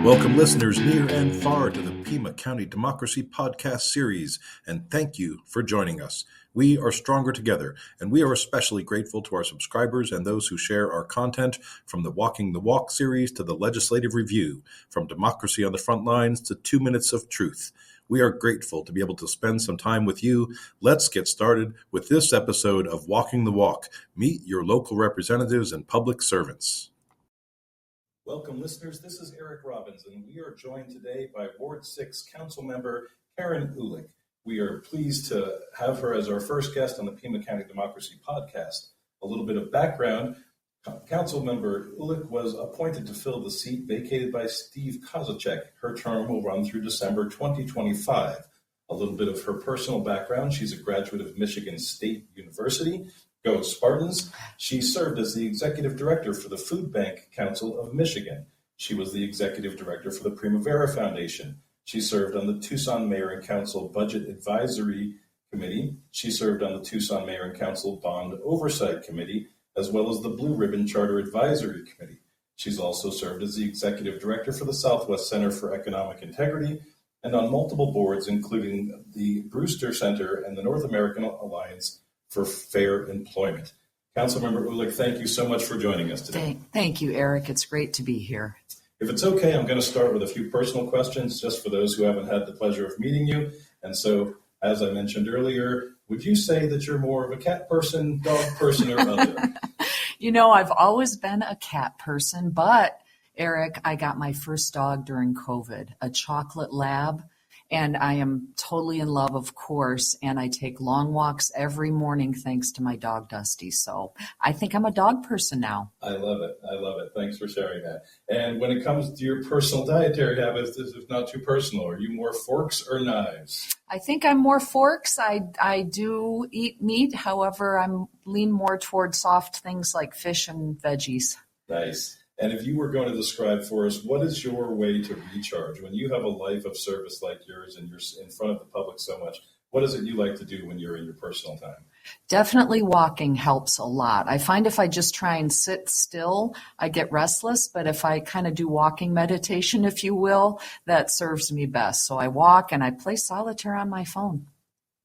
Welcome listeners near and far to the Pima County Democracy Podcast Series, and thank you for joining us. We are stronger together, and we are especially grateful to our subscribers and those who share our content, from the Walking the Walk series to the Legislative Review, from Democracy on the Front Lines to 2 Minutes of Truth. We are grateful to be able to spend some time with you. Let's get started with this episode of Walking the Walk. Meet your local representatives and public servants. Welcome, listeners. This is Eric Robbins, and we are joined today by Ward 6 Council Member Karin Uhlich. We are pleased to have her as our first guest on the Pima County Democracy Podcast. A little bit of background. Council Member Uhlich was appointed to fill the seat vacated by Steve Kozachek. Her term will run through December 2025. A little bit of her personal background. She's a graduate of Michigan State University. Go Spartans. She served as the executive director for the Food Bank Council of Michigan. She was the executive director for the Primavera Foundation. She served on the Tucson Mayor and Council Budget Advisory Committee. She served on the Tucson Mayor and Council Bond Oversight Committee, as well as the Blue Ribbon Charter Advisory Committee. She's also served as the executive director for the Southwest Center for Economic Integrity and on multiple boards, including the Brewster Center and the North American Alliance for Fair Employment. Councilmember Uhlich, thank you so much for joining us today. Thank you, Eric. It's great to be here. If it's okay, I'm going to start with a few personal questions just for those who haven't had the pleasure of meeting you. And so, as I mentioned earlier, would you say that you're more of a cat person, dog person, or other? You know, I've always been a cat person, but Eric, I got my first dog during COVID, a chocolate lab. And I am totally in love, of course, and I take long walks every morning thanks to my dog, Dusty. So I think I'm a dog person now. I love it. I love it. Thanks for sharing that. And when it comes to your personal dietary habits, this is not too personal. Are you more forks or knives? I think I'm more forks. I do eat meat. However, I'm lean more towards soft things like fish and veggies. Nice. And if you were going to describe for us, what is your way to recharge? When you have a life of service like yours and you're in front of the public so much, what is it you like to do when you're in your personal time? Definitely walking helps a lot. I find if I just try and sit still, I get restless. But if I kind of do walking meditation, if you will, that serves me best. So I walk and I play solitaire on my phone.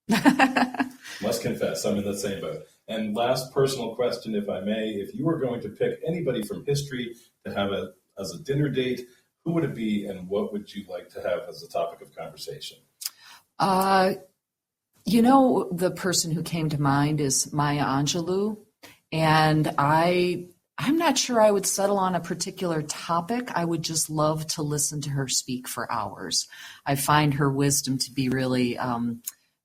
Must confess, I'm in the same boat. And last personal question, if I may, if you were going to pick anybody from history to have as a dinner date, who would it be and what would you like to have as a topic of conversation? You know, the person who came to mind is Maya Angelou, and I'm not sure I would settle on a particular topic. I would just love to listen to her speak for hours. I find her wisdom to be really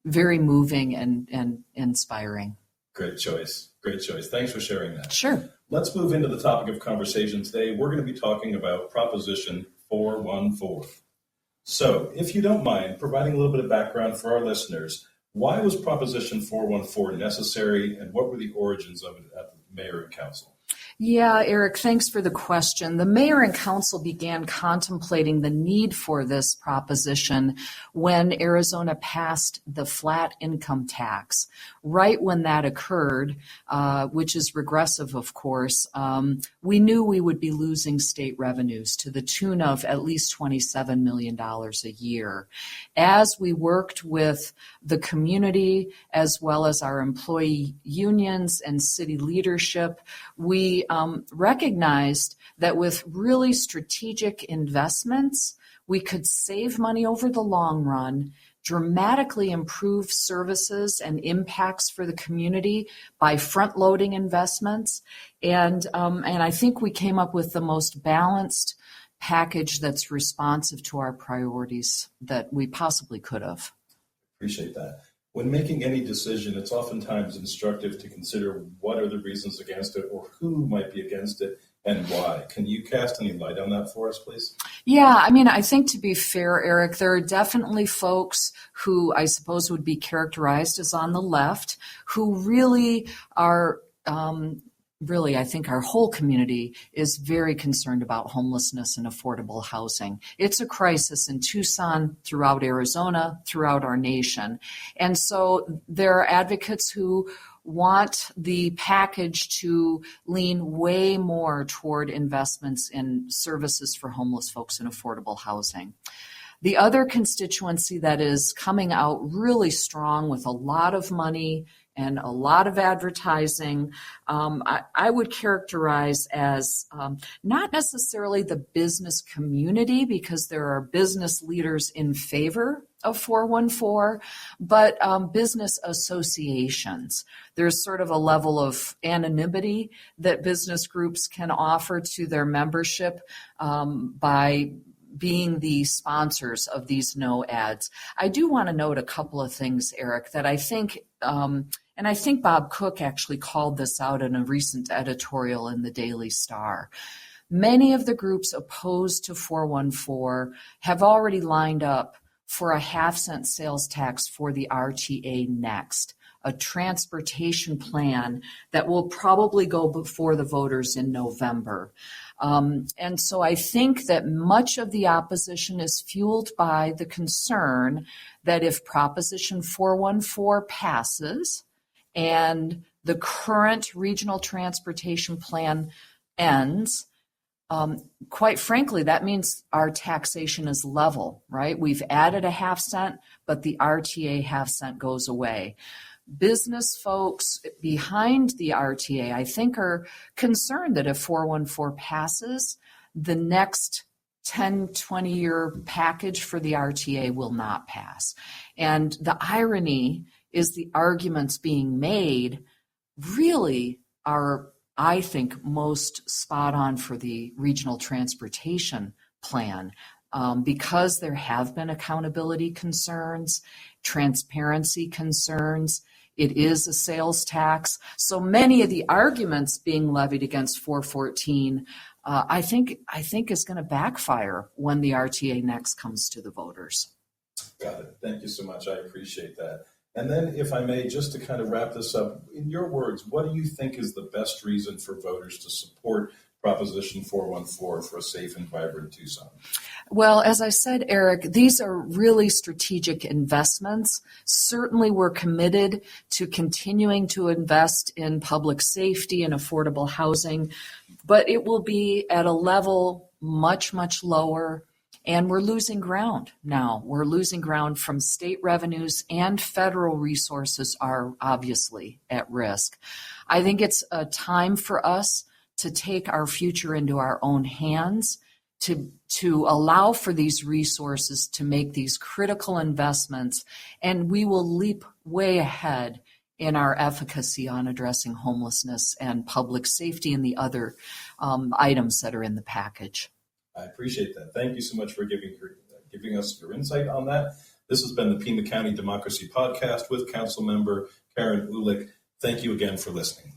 very moving and inspiring. Great choice. Great choice. Thanks for sharing that. Sure. Let's move into the topic of conversation today. We're going to be talking about Proposition 414. So, if you don't mind providing a little bit of background for our listeners, why was Proposition 414 necessary and what were the origins of it at the Mayor and Council? Yeah, Eric, thanks for the question. The mayor and council began contemplating the need for this proposition when Arizona passed the flat income tax. Right when that occurred, which is regressive, of course, we knew we would be losing state revenues to the tune of at least $27 million a year. As we worked with the community as well as our employee unions and city leadership, we recognized that with really strategic investments, we could save money over the long run, dramatically improve services and impacts for the community by front-loading investments. And I think we came up with the most balanced package that's responsive to our priorities that we possibly could have. Appreciate that. When making any decision, it's oftentimes instructive to consider what are the reasons against it or who might be against it and why. Can you cast any light on that for us, please? Yeah, I mean, I think to be fair, Eric, there are definitely folks who I suppose would be characterized as on the left who really are I think our whole community is very concerned about homelessness and affordable housing. It's a crisis in Tucson, throughout Arizona, throughout our nation. And so there are advocates who want the package to lean way more toward investments in services for homeless folks and affordable housing. The other constituency that is coming out really strong with a lot of money and a lot of advertising, I would characterize as not necessarily the business community, because there are business leaders in favor of 414, but business associations. There's sort of a level of anonymity that business groups can offer to their membership by being the sponsors of these no ads. I do want to note a couple of things, Eric, that I think, and I think Bob Cook actually called this out in a recent editorial in the Daily Star. Many of the groups opposed to 414 have already lined up for a half-cent sales tax for the RTA next, a transportation plan that will probably go before the voters in November. And so I think that much of the opposition is fueled by the concern that if Proposition 414 passes and the current regional transportation plan ends, quite frankly, that means our taxation is level, right? We've added a half cent, but the RTA half cent goes away. Business folks behind the RTA, I think, are concerned that if 414 passes, the next 10, 20-year package for the RTA will not pass. And the irony is the arguments being made really are, I think, most spot on for the regional transportation plan. Because there have been accountability concerns, transparency concerns. It is a sales tax. So many of the arguments being levied against 414, I think is going to backfire when the RTA next comes to the voters. Got it. Thank you so much. I appreciate that. And then, if I may, just to kind of wrap this up, in your words, what do you think is the best reason for voters to support Proposition 414 for a safe and vibrant Tucson? Well, as I said, Eric, these are really strategic investments. Certainly, we're committed to continuing to invest in public safety and affordable housing, but it will be at a level much, much lower. And we're losing ground now. We're losing ground from state revenues, and federal resources are obviously at risk. I think it's a time for us to take our future into our own hands, to allow for these resources to make these critical investments, and we will leap way ahead in our efficacy on addressing homelessness and public safety and the other items that are in the package. I appreciate that. Thank you so much for giving us your insight on that. This has been the Pima County Democracy Podcast with Council Member Karin Uhlich. Thank you again for listening.